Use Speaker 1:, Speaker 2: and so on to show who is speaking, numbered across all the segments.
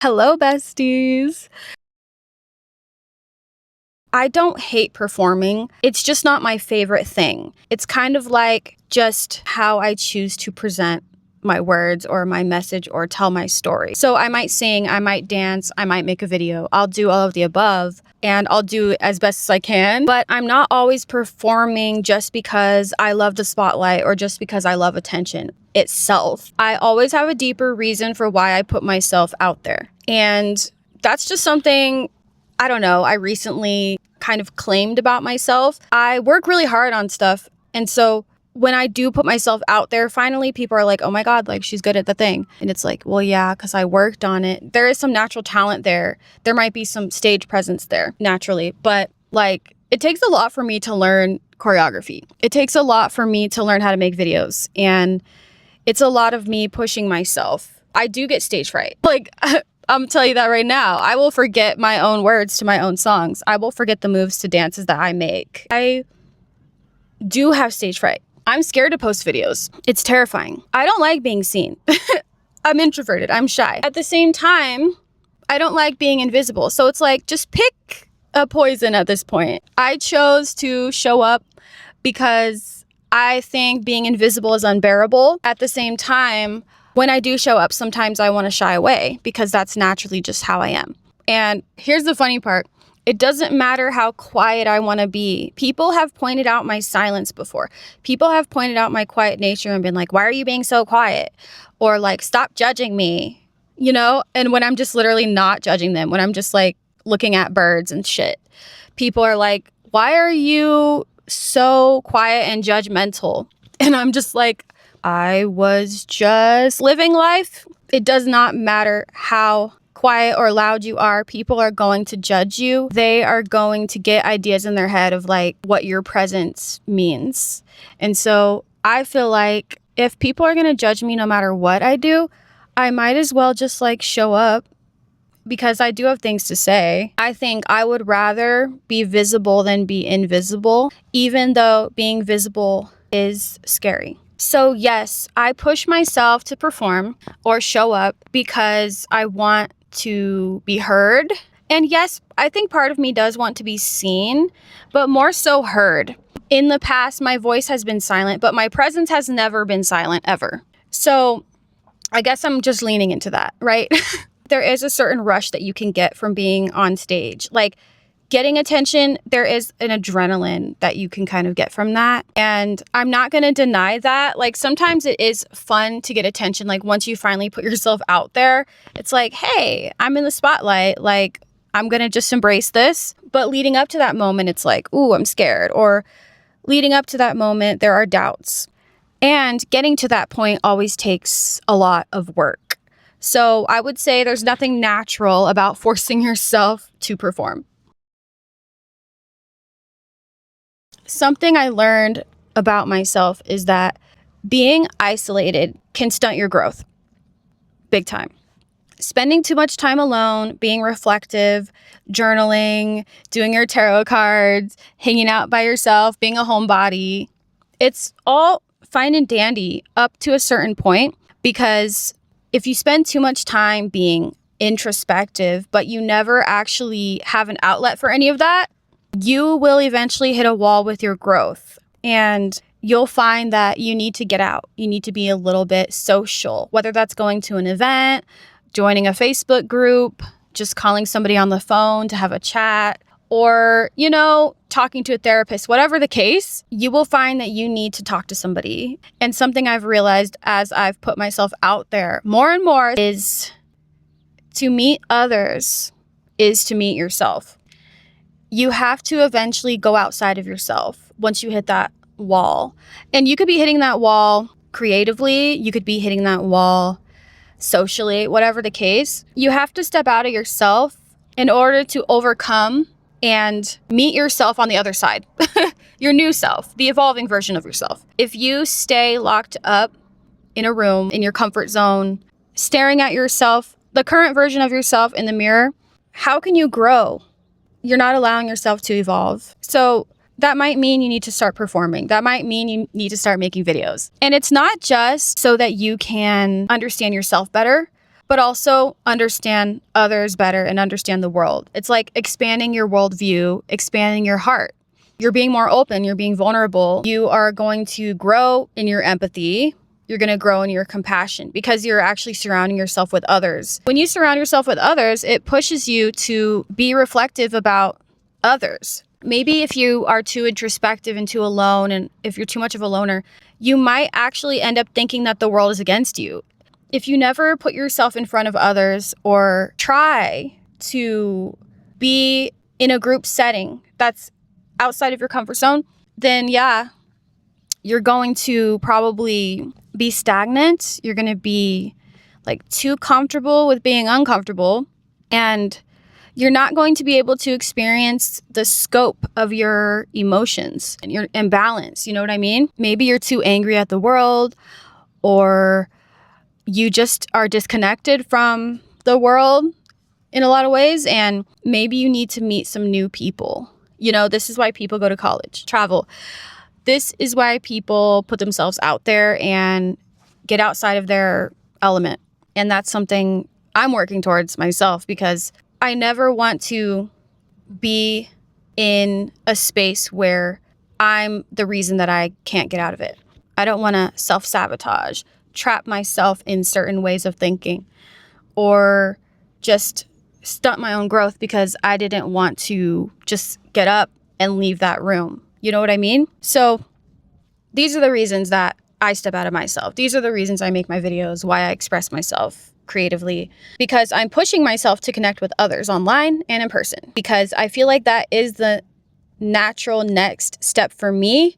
Speaker 1: Hello, besties. I don't hate performing. It's just not my favorite thing. It's kind of like just how I choose to present my words or my message or tell my story. So I might sing, I might dance, I might make a video. I'll do all of the above and I'll do as best as I can. But I'm not always performing just because I love the spotlight or just because I love attention itself. I always have a deeper reason for why I put myself out there. And that's just something, I don't know, I recently kind of claimed about myself. I work really hard on stuff. And so when I do put myself out there, finally people are like, oh my God, like she's good at the thing. And it's like, well, yeah, because I worked on it. There is some natural talent there. There might be some stage presence there naturally, but like it takes a lot for me to learn choreography. It takes a lot for me to learn how to make videos. And it's a lot of me pushing myself. I do get stage fright. Like, I'm telling you that right now. I will forget my own words to my own songs. I will forget the moves to dances that I make. I do have stage fright. I'm scared to post videos. It's terrifying. I don't like being seen. I'm introverted. I'm shy. At the same time, I don't like being invisible. So it's like, just pick a poison at this point. I chose to show up because I think being invisible is unbearable. At the same time, when I do show up, sometimes I want to shy away because that's naturally just how I am. And here's the funny part. It doesn't matter how quiet I want to be. People have pointed out my silence before. People have pointed out my quiet nature and been like, why are you being so quiet? Or like, stop judging me, you know? And when I'm just literally not judging them, when I'm just like looking at birds and shit, people are like, why are you so quiet and judgmental? And I'm just like, I was just living life. It does not matter how quiet or loud you are. People are going to judge you. They are going to get ideas in their head of like what your presence means. And so I feel like if people are going to judge me no matter what I do, I might as well just like show up because I do have things to say. I think I would rather be visible than be invisible, even though being visible is scary. So yes, I push myself to perform or show up because I want to be heard. And yes, I think part of me does want to be seen, but more so heard. In the past, my voice has been silent, but my presence has never been silent ever. So I guess I'm just leaning into that, right? There is a certain rush that you can get from being on stage. Like getting attention, there is an adrenaline that you can kind of get from that. And I'm not going to deny that. Like sometimes it is fun to get attention. Like once you finally put yourself out there, it's like, hey, I'm in the spotlight. Like I'm going to just embrace this. But leading up to that moment, it's like, ooh, I'm scared. Or leading up to that moment, there are doubts. And getting to that point always takes a lot of work. So I would say there's nothing natural about forcing yourself to perform. Something I learned about myself is that being isolated can stunt your growth. Big time. Spending too much time alone, being reflective, journaling, doing your tarot cards, hanging out by yourself, being a homebody, it's all fine and dandy up to a certain point, because if you spend too much time being introspective, but you never actually have an outlet for any of that, you will eventually hit a wall with your growth. And you'll find that you need to get out. You need to be a little bit social, whether that's going to an event, joining a Facebook group, just calling somebody on the phone to have a chat, or, you know, talking to a therapist, whatever the case, you will find that you need to talk to somebody. And something I've realized as I've put myself out there more and more is to meet others is to meet yourself. You have to eventually go outside of yourself once you hit that wall. And you could be hitting that wall creatively. You could be hitting that wall socially, whatever the case. You have to step out of yourself in order to overcome and meet yourself on the other side. Your new self, the evolving version of yourself. If you stay locked up in a room, in your comfort zone, staring at yourself, the current version of yourself in the mirror, how can you grow? You're not allowing yourself to evolve. So that might mean you need to start performing. That might mean you need to start making videos. And it's not just so that you can understand yourself better, but also understand others better and understand the world. It's like expanding your worldview, expanding your heart. You're being more open, you're being vulnerable. You are going to grow in your empathy. You're going to grow in your compassion because you're actually surrounding yourself with others. When you surround yourself with others, it pushes you to be reflective about others. Maybe if you are too introspective and too alone, and if you're too much of a loner, you might actually end up thinking that the world is against you. If you never put yourself in front of others or try to be in a group setting that's outside of your comfort zone, then yeah, you're going to probably be stagnant. You're going to be like too comfortable with being uncomfortable, and you're not going to be able to experience the scope of your emotions and your imbalance. You know what I mean? Maybe you're too angry at the world, or you just are disconnected from the world in a lot of ways, and maybe you need to meet some new people. You know, this is why people go to college, travel. This is why people put themselves out there and get outside of their element. And that's something I'm working towards myself, because I never want to be in a space where I'm the reason that I can't get out of it. I don't want to self-sabotage, trap myself in certain ways of thinking, or just stunt my own growth because I didn't want to just get up and leave that room. You know what I mean? So these are the reasons that I step out of myself. These are the reasons I make my videos, why I express myself creatively, because I'm pushing myself to connect with others online and in person, because I feel like that is the natural next step for me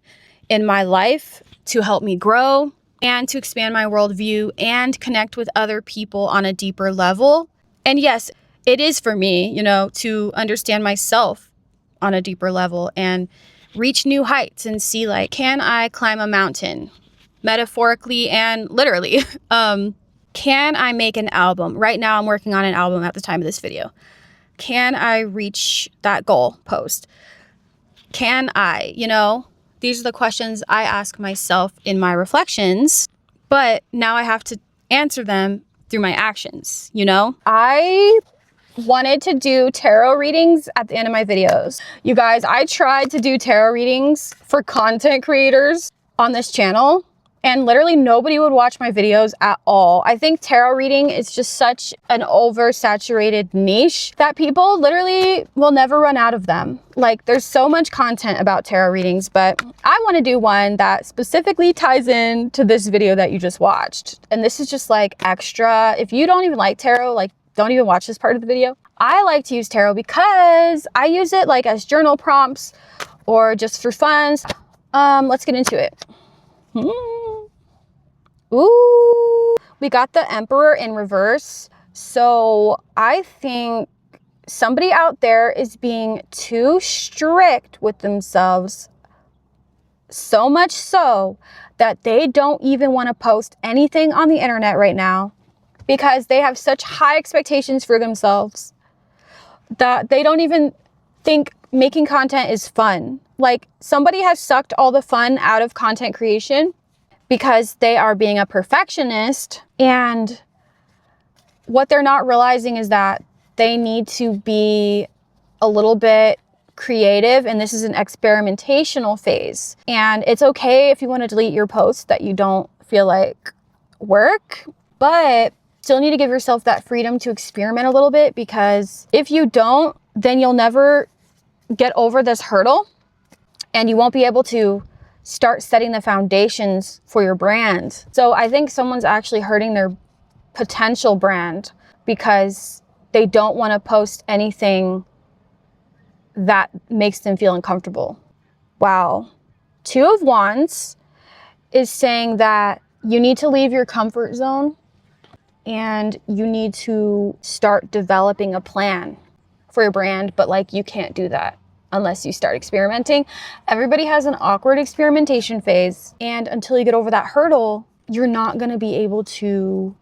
Speaker 1: in my life to help me grow and to expand my worldview and connect with other people on a deeper level. And yes, it is for me, you know, to understand myself on a deeper level and reach new heights and see, like, can I climb a mountain metaphorically and literally? Can I make an album? Right now I'm working on an album at the time of this video. Can I reach that goal post? Can I, you know, these are the questions I ask myself in my reflections, but now I have to answer them through my actions, you know? I wanted to do tarot readings at the end of my videos. You guys, I tried to do tarot readings for content creators on this channel, and literally nobody would watch my videos at all. I think tarot reading is just such an oversaturated niche that people literally will never run out of them. Like, there's so much content about tarot readings, but I want to do one that specifically ties in to this video that you just watched. And this is just like extra. If you don't even like tarot, like, don't even watch this part of the video. I like to use tarot because I use it like as journal prompts or just for fun. Let's get into it. Ooh, we got the Emperor in reverse. So I think somebody out there is being too strict with themselves, so much so that they don't even want to post anything on the internet right now, because they have such high expectations for themselves that they don't even think making content is fun. Like, somebody has sucked all the fun out of content creation because they are being a perfectionist, and what they're not realizing is that they need to be a little bit creative, and this is an experimentational phase. And it's okay if you want to delete your posts that you don't feel like work, but still need to give yourself that freedom to experiment a little bit, because if you don't, then you'll never get over this hurdle and you won't be able to start setting the foundations for your brand. So I think someone's actually hurting their potential brand because they don't want to post anything that makes them feel uncomfortable. Wow. Two of Wands is saying that you need to leave your comfort zone and you need to start developing a plan for your brand, but like, you can't do that unless you start experimenting. Everybody has an awkward experimentation phase, and until you get over that hurdle, you're not going to be able to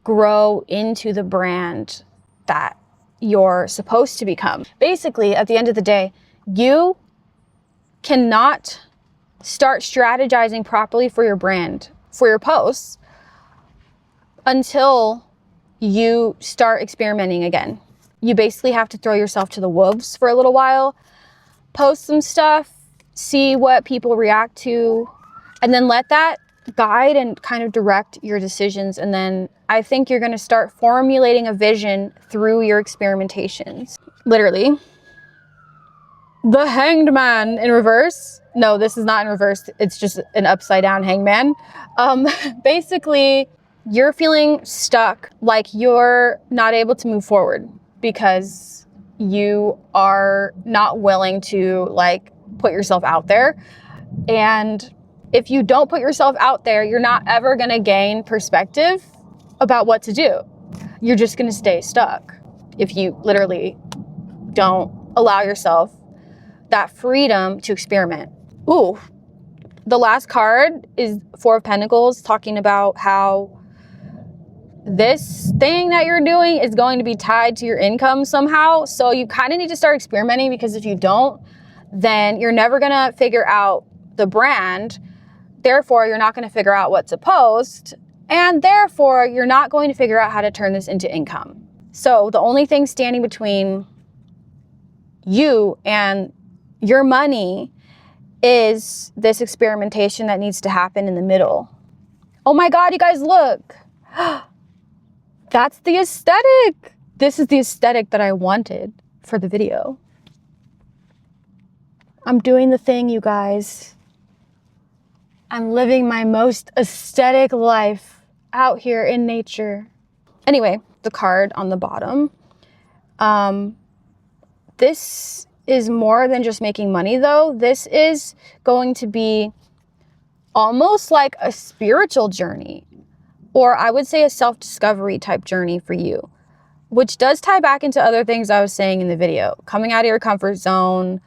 Speaker 1: grow into the brand that you're supposed to become. Basically, at the end of the day, you cannot start strategizing properly for your brand, for your posts, until you start experimenting again. You basically have to throw yourself to the wolves for a little while, post some stuff, see what people react to, and then let that guide and kind of direct your decisions. And then I think you're going to start formulating a vision through your experimentations. Literally. The Hanged Man in reverse. No, this is not in reverse. It's just an upside down hangman. Basically, you're feeling stuck, like you're not able to move forward because you are not willing to like put yourself out there. And if you don't put yourself out there, you're not ever going to gain perspective about what to do. You're just going to stay stuck if you literally don't allow yourself that freedom to experiment. Ooh, the last card is Four of Pentacles, talking about how this thing that you're doing is going to be tied to your income somehow. So you kind of need to start experimenting, because if you don't, then you're never going to figure out the brand. Therefore, you're not going to figure out what to post. And therefore, you're not going to figure out how to turn this into income. So the only thing standing between you and your money is this experimentation that needs to happen in the middle. Oh my God, you guys, look. That's the aesthetic. This is the aesthetic that I wanted for the video. I'm doing the thing, you guys. I'm living my most aesthetic life out here in nature. Anyway, the card on the bottom. This is more than just making money though. This is going to be almost like a spiritual journey, or I would say a self-discovery type journey for you, which does tie back into other things I was saying in the video. Coming out of your comfort zone,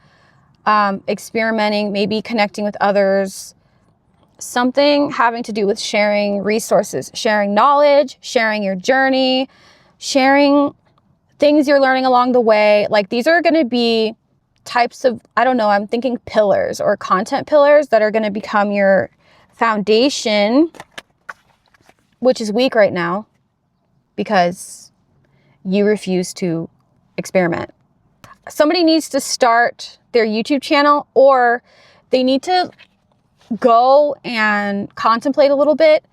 Speaker 1: experimenting, maybe connecting with others, something having to do with sharing resources, sharing knowledge, sharing your journey, sharing things you're learning along the way. Like, these are going to be types of, I don't know, I'm thinking pillars or content pillars that are going to become your foundation, which is weak right now because you refuse to experiment. Somebody needs to start their YouTube channel, or they need to go and contemplate a little bit,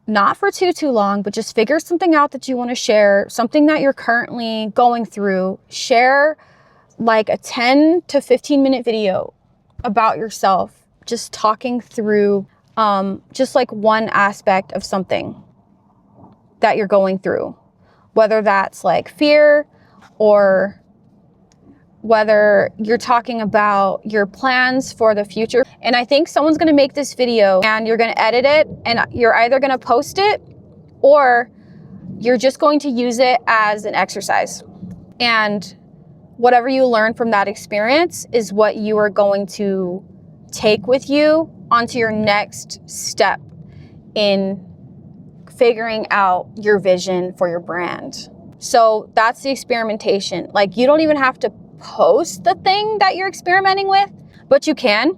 Speaker 1: not for too long, but just figure something out that you want to share, something that you're currently going through. Share like a 10 to 15 minute video about yourself, just talking through just like one aspect of something that you're going through, whether that's like fear, or whether you're talking about your plans for the future. And I think someone's going to make this video and you're going to edit it, and you're either going to post it or you're just going to use it as an exercise. And whatever you learn from that experience is what you are going to take with you onto your next step in figuring out your vision for your brand. So that's the experimentation. Like, you don't even have to post the thing that you're experimenting with, but you can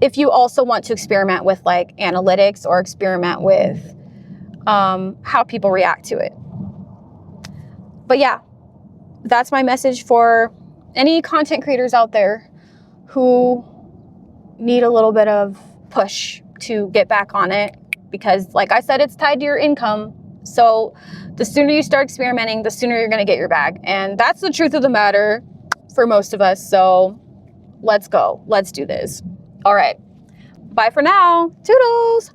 Speaker 1: if you also want to experiment with like analytics, or experiment with how people react to it. But yeah, that's my message for any content creators out there who need a little bit of push to get back on it, because like I said, it's tied to your income. So the sooner you start experimenting, the sooner you're going to get your bag. And that's the truth of the matter for most of us. So let's go. Let's do this. All right. Bye for now. Toodles.